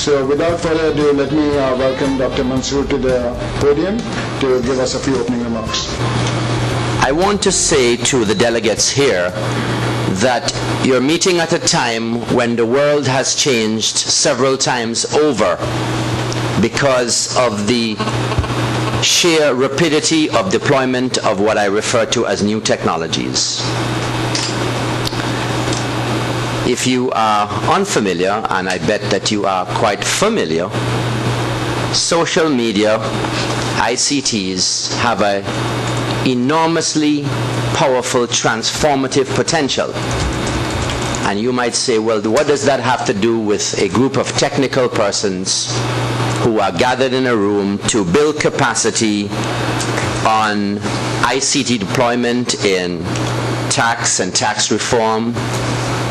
So without further ado, let me welcome Dr. Mansoor to the podium to give us a few opening remarks. I want to say to the delegates here that you're meeting at a time when the world has changed several times over because of the sheer rapidity of deployment of what I refer to as new technologies. If you are unfamiliar, and I bet that you are quite familiar, social media, ICTs, have an enormously powerful transformative potential. And you might say, well, what does that have to do with a group of technical persons who are gathered in a room to build capacity on ICT deployment in tax and tax reform,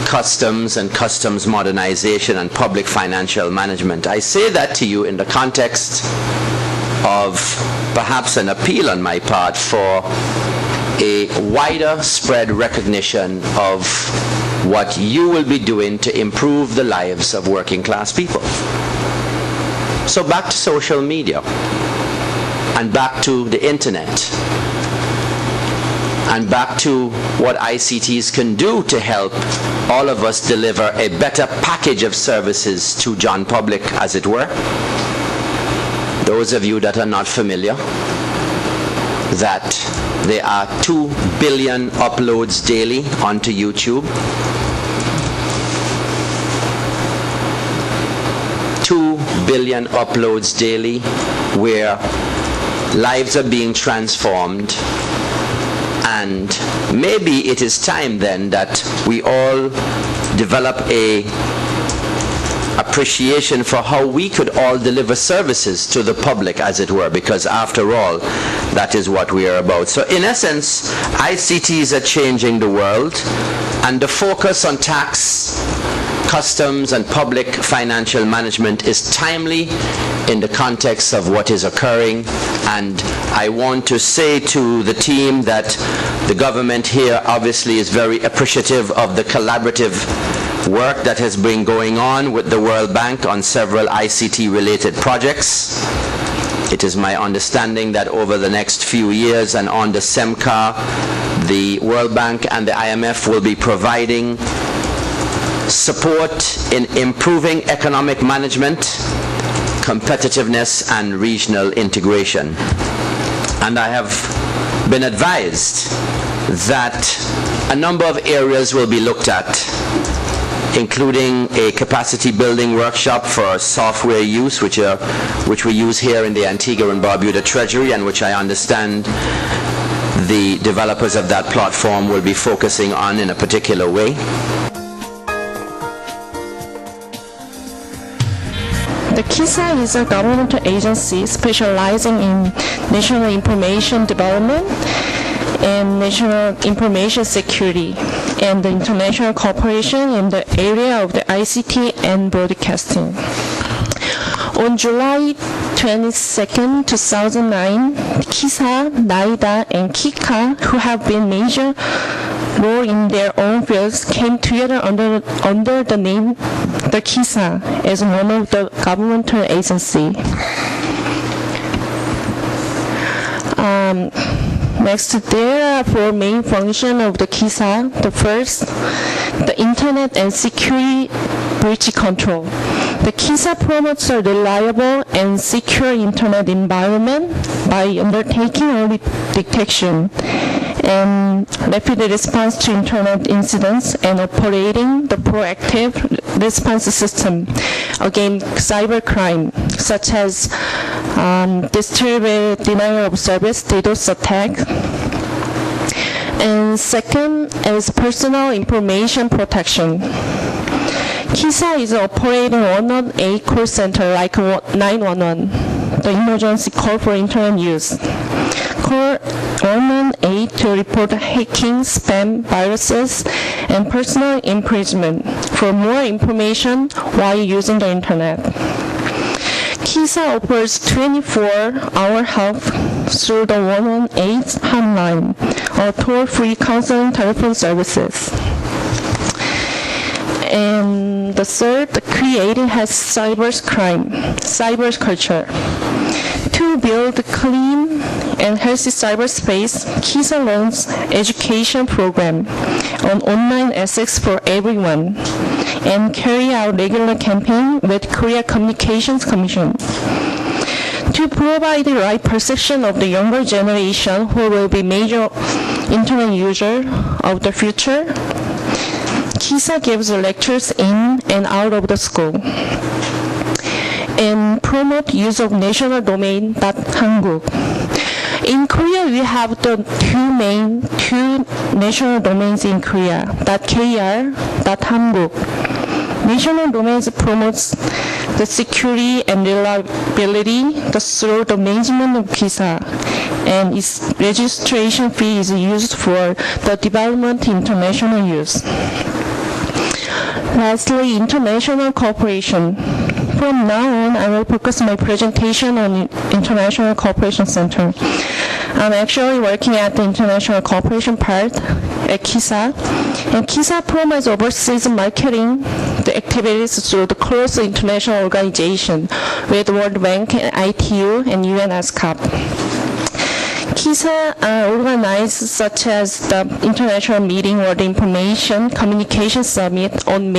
customs and customs modernization, and public financial management? I say that to you in the context of perhaps an appeal on my part for a wider spread recognition of what you will be doing to improve the lives of working class people. So back to social media, and back to the internet, and back to what ICTs can do to help all of us deliver a better package of services to John Public, as it were. Those of you that are not familiar, that there are 2 billion uploads daily onto YouTube. 2 billion uploads daily where lives are being transformed. And maybe it is time then that we all develop a appreciation for how we could all deliver services to the public, as it were, because after all, that is what we are about. So in essence, ICTs are changing the world, and the focus on tax, customs, and public financial management is timely in the context of what is occurring. And I want to say to the team that the government here obviously is very appreciative of the collaborative work that has been going on with the World Bank on several ICT-related projects. It is my understanding that over the next few years and on the SEMCAR, the World Bank and the IMF will be providing support in improving economic management, competitiveness, and regional integration. And I have been advised that a number of areas will be looked at, including a capacity building workshop for software use, which we use here in the Antigua and Barbuda Treasury, and which I understand the developers of that platform will be focusing on in a particular way. The KISA is a governmental agency specializing in national information development and national information security and the international cooperation in the area of the ICT and broadcasting. On July 22, 2009, KISA, NIDA, and KICA, who have been major role in their own fields, came together under the name the KISA as one of the governmental agency. Next, there are 4 main functions of the KISA. The first, the Internet and Security Breach Control. The KISA promotes a reliable and secure Internet environment by undertaking early detection and rapid response to Internet incidents and operating the proactive response system against cybercrime, such as distributed denial of service, DDoS attack. And second is personal information protection. KISA is operating 118 call center like 911, the emergency call for Internet use. Call 118 to report hacking, spam, viruses, and personal imprisonment for more information while using the Internet. KISA offers 24-hour help through the 118 hotline or toll-free counseling telephone services. And the third, creating has cyber culture. To build clean and healthy cyberspace, KISA runs education program on online ethics for everyone and carry out regular campaign with Korea Communications Commission. To provide the right perception of the younger generation who will be major internet user of the future, KISA gives lectures in and out of the school and promote use of national domain .한국. In Korea, we have the two national domains in Korea, .kr, .한국. National domains promotes the security and reliability through the management of KISA, and its registration fee is used for the development international use. Lastly, international cooperation. From now on, I will focus my presentation on International Cooperation Center. I'm actually working at the international cooperation part at KISA, and KISA promotes overseas marketing the activities through the close international organization with World Bank, ITU, and UN ASCAP. KISA organized such as the International Meeting or the Information Communication Summit on